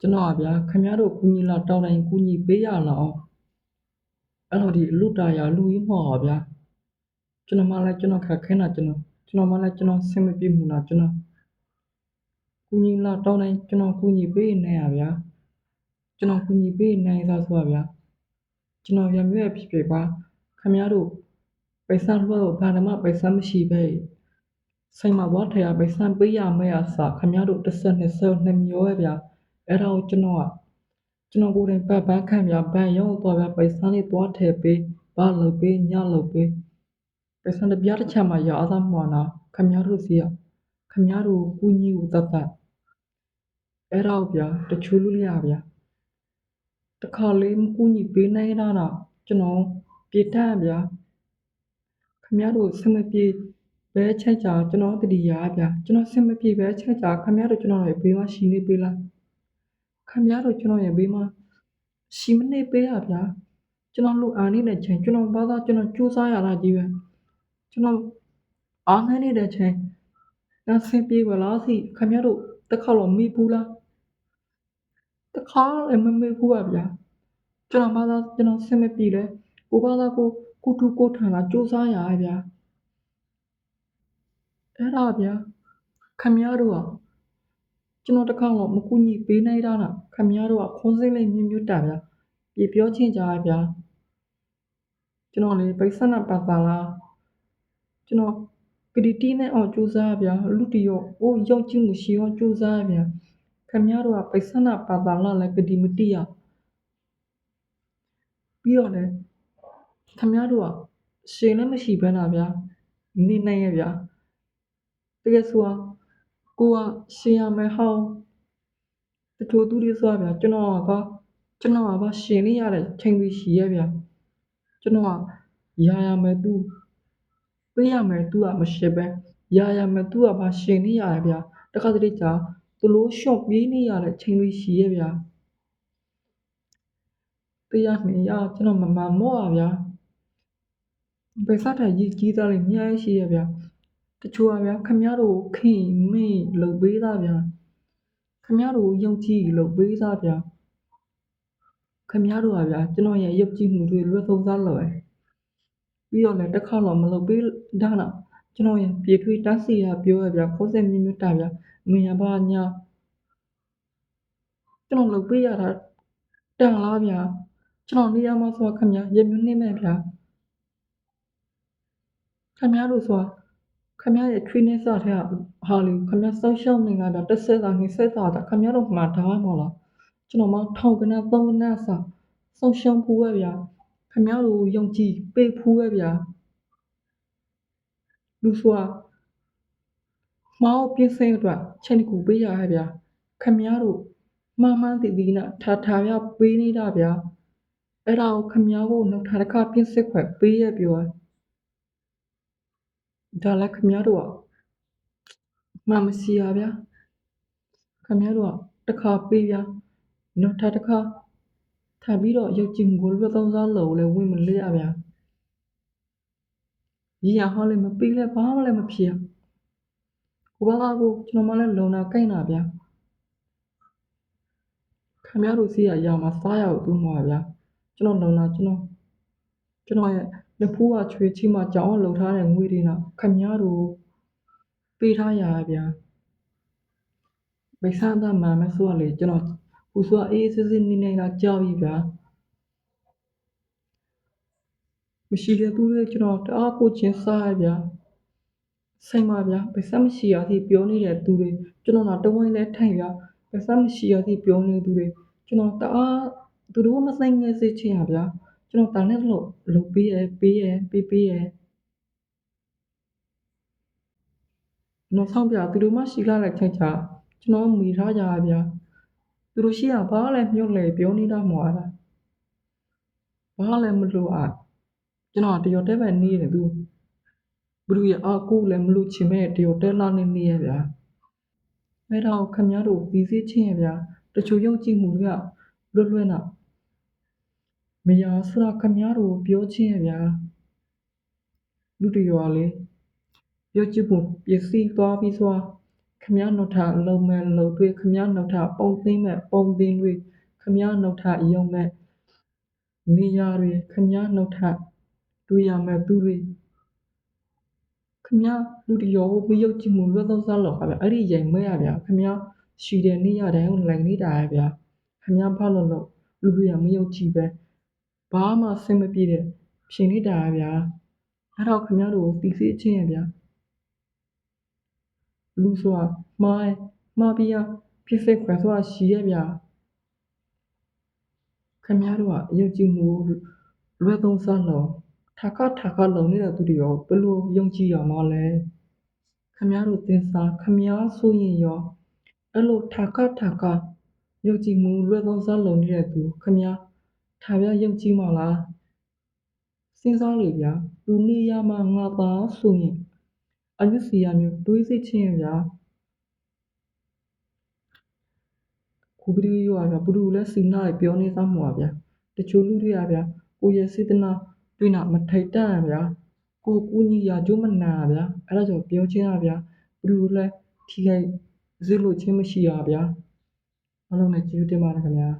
ကျွန်တော်ဗျာခင်ဗျားတို့ကူညီလာတောင်းတိုင်းကူညီပေးရလားအောင်အဲ့လိုဒီလူတာရလူကြီးမဟုတ်ပါဗျာကျွန်တော်မှလည်းကျွန်တော်ခက်ခဲတာကျွန်တော်မှလည်းကျွန်တော်ဆင်မပြေဘူးလားကျွန်တော်ကူညီလာတောင်းတိုင်းကျွန်တော်ကူညီပေးနေရဗျာကျွန်တော်ကူညီပေးနိုင်စားဆိုပါဗျာကျွန်တော်ရမြဲဖြစ်ဖြစ်ပါခင်ဗျားတို့ပိုက်ဆံလွှဲတော့ဘာမှပိုက်ဆံမရှိပဲဆိုင်မှာသွားထရပိုက်ဆံပေးရမယ့်အစားခင်ဗျားတို့12မျိုးပဲဗျာအဲ့ဒါကိုကျွန်တော်ကိုယ်တိုင်ပတ်ပန်းခံဗျာဘန်ရောက်သွားဗျာပိုက်ဆံလေးသွားထည့်ပေးဘာလုပ်ပေးညလုပ်ပေးပိုက်ဆံတစ်ပြားတစ်ချမ်းမှရအောင်သားမှနာခင်ဗျားတို့စီခင်ဗျားတို့ကူညီဦးတတ်အဲ့ဒါဗျာတချို့လူရဗျာတခါလေးမကူညီပေးနိုင်တာတော့ကျွန်တော်ပြေးတတ်ဗျာခင်ဗျားတို့ဆင်မပြေပဲချက်ကြကျွန်တော်တတိယဗျာကျွန်တော်ဆင်မပြေပဲချက်ကြခင်ဗျားတို့ကျွန်တော်ရဲ့ဘေးမှာရှိနေပေးလားခင်ဗျားတို့ကျွန်တော်ရဲ့ဘေးမှာရှိမနေပေးရဗျာကျွန်တော်လူအားနေတဲ့ချိန်ကျွန်တော်ဘာသာကျွန်တော်ကြိုးစားရတာကြီးပဲကျွန်တော်အားငန်းနေတဲ့ချိန်ငါဆင်ပြေပါလားစီခင်ဗျားတို့တစ်ခါတော့မေးဘူးလားတစ်ခါလည်းမမေးဘူးပါဗျာကျွန်တော်ဘာသာကျွန်တော်ဆင်မပြေလဲကိုဘာသာကိုထူကိုထန်လာကြိုးစားရဗျာအဲ့ဒါဗျာခင်ဗျားတို့ကကျွန်တော်တစ်ခါတော့မကူညီပေးနိုင်တာလားခင်ဗျားတို့ကခွန်စင်းလေးမြင့်မြတ်တာဗျာပြေပြောချင်းကြဗျာကျွန်တော်လေပိဿနာပါပါလားကျွန်တော်ကတိတီးနဲ့အောင်ကြိုးစားဗျာလူတရောအိုးရောက်ကြည့်မှုရှိအောင်ကြိုးစားဗျာခင်ဗျားတို့ကပိဿနာပါပါလားလည်းကတိမတိရပြီးတော့လေခင်ဗျားတို့ကရှင်လည်းမရှိဘဲလားဗျာနေနိုင်ရဲ့ဗျာတကယ်ဆိုကိုကရှင်ရမယ်ဟောင်းတချို့သူတွေဆိုဗျာကျွန်တော်ကရှင်နေရတဲ့ချိန်ပြီးရှိရဲ့ဗျာကျွန်တော်ကရမယ်သူပေးရမယ်သူကမရှိပဲရမယ်သူကဘာရှင်နေရတယ်ဗျာတခါတလေကြာသူလို့ရှော့ပြေးနေရတဲ့ချိန်ပြီးရှိရဲ့ဗျာတရားနေရကျွန်တော်မမော့ပါဗျာဘယ်စားထိုင်ကြီးသားလေးအများကြီးရှိရဲ့ဗျာတချို့ဗျာခမရတို့ခင်မေးလုပ်ပေးသားဗျာခမရတို့ယုံကြည်လုပ်ပေးသားဗျာခမရတို့ဗျာကျွန်တော်ရဲ့ယုံကြည်မှုတွေလွတ်သုံးစားလို့ပြီးတော့လည်းတစ်ခါတော့မလုပ်ပေးဒါတော့ကျွန်တော်ရဲ့ပြေထွေးတန်းစီရပြောရဗျာခိုးစက်မြင့်မြတ်တာဗျာမင်းရပါညာကျွန်တော်လုပ်ပေးရတာတန်လားဗျာကျွန်တော်နေရာမှာဆိုခမရရမြနေမဲ့ဗျာခမရတို့ဆိုခမရရဲ့ training စတဲ့ဟာလေခမရစောက်ရှောက်နေတာဗျာတစ်ဆက်တာနှစ်ဆက်တာခမရတို့မှာထားမှာလားကျွန်တော်မထောက်ကနသုံးကနစာစောက်ရှောက်ဖူးပဲဗျာခမရတို့ယုံကြည်ပေးဖူးပဲဗျာလူဆိုမောင်ပြင်းစဲအတွက်ချိန်ကူပေးရဟဲ့ဗျာခမရတို့မှန်တည်နာထားရပေးနေတာဗျာအဲ့ဒါကိုခမရကိုနောက်ထားတစ်ခါပြင်းစက်ခွက်ပေးရပြောဒါလည်းခမရတို့ကမရှိရဗျာခမရတို့ကတစ်ခါပေးဗျာနောက်ထားတစ်ခါထားပြီးတော့ရုပ်ကြည့်မှုလို့သုံးစားလို့လည်းဝင်မလေးရဗျာရဟောလည်းမပေးလဲဘာမှလည်းမဖြစ်ကိုဘာကိုကျွန်တော်မလည်းလုံနာကိုက်နာဗျာခမရတို့စီရမှာစားရအောင်သူ့မှာဗျာကျွန်တော်လုံနာကျွန်တော်ရဲ့လက်ဖိုးကချွေချီမှကြောင်းအောင်လှုပ်ထားတဲ့ငွေတွေတော့ခမရတို့ပေးထားရဗျာမိဆန်းသားမှမဆိုးလေကျွန်တော်ဟူဆိုအေးစစ်စစ်နေနေတာကြောက်ပြီဗျာမရှိတဲ့သူတွေကျွန်တော်တအားကိုချင်းစားရဗျာဆိုင်ပါဗျာဗစမရှိရသည်ပြောနေတဲ့သူတွေကျွန်တော်တော့တဝင်းလဲထိုင်ဗျာဗစမရှိရသည်ပြောနေသူတွေကျွန်တော်တအားသူတို့မဆိုင်ငယ်စေချင်ရဗျာကျွန်တော်တန်းနဲ့လို့လုပ်ပေးရနောက်ဆောင်ပြသူတို့မှရှိလာတဲ့ချိန်ချကျွန်တော်မိထားကြဗျာသူတို့ရှိရဘာလဲမြုပ်လေပြောနေတာမဟုတ်လားဘာလဲမလို့ကျွန်တော်တရော်တဲပဲနေတယ်သူဘလူရဲ့အကူလည်းမလို့ချင်မဲ့တရော်တဲလာနေရဗျာအဲ့တော့ခမရတို့ဗီစီချင်းရဗျာတချို့ယုံကြည်မှုတွေကလွတ်နာမရဆိုတော့ခမရတို့ပြောချင်းရဗျာလူတရော်လေယုံကြည်မှုပစ္စည်းသွားပြီးဆိုခ ခမရနောက်ထလုံမဲ့လုံတွေခမရနောက်ထပုံသိမ်းမဲ့ပုံသိမ်းတွေခမရနောက်ထယုံမဲ့နေရာတွေခမရနောက်ထတွေ့ရမဲ့သူတွေခမရလူတရောမယုတ်ကြည်မှုလွတ်သုံးစားလောက်ခဗျအဲ့ဒီရင်မဲ့ရဗျာခမရရှိတဲ့နေရာတိုင်းကိုလိုက်နေတာရဗျာခမရဘာလို့လို့လူတွေကမယုတ်ကြည်ပဲဘာမှဆင်မပြေတဲ့ဖြစ်နေတာရဗျာအဲ့တော့ခမရတို့ကိုတီးစေချင်းရဗျာလူဆိုတာမှားပြီးဖြစ်စိတ်ခွဲဆိုတာရှိရဗျာခမရတို့ကအယုတ်ကြည်မှုလွတ်သုံးစားလောက်ထာကလုံနေတဲ့သူတွေရောဘယ်လိုယုံကြည်ရမှာလဲခမရတို့သင်စားခမရဆိုရင်ရောအဲ့လိုထာကယုံကြည်မှုလွတ်သုံးစားလုံနေတဲ့သူခမရထားပြယုံကြည်မှာလားစဉ်းစားလေဗျာသူနေရမှာငါပါဆိုရင်အညစ်စီရမျိုးတွေးစိတ်ချင်းရဗျာခုပတိရောဗျာဘုဒ္ဓလည်းစီနာပြောနေသားမှာဗျာတချို့လူတွေကဗျာကိုရဲ့စေတနာတွေ့နာမထိုက်တန်ဗျာကိုကူညီရကြုံမနာဗျာအဲ့ဒါကြောင့်ပြောချင်းရဗျာဘုဒ္ဓလည်းထိခိုက်စေလို့ချင်းမရှိရဗျာအလုံးနဲ့ကျေးဇူးတင်ပါတယ်ခင်ဗျာ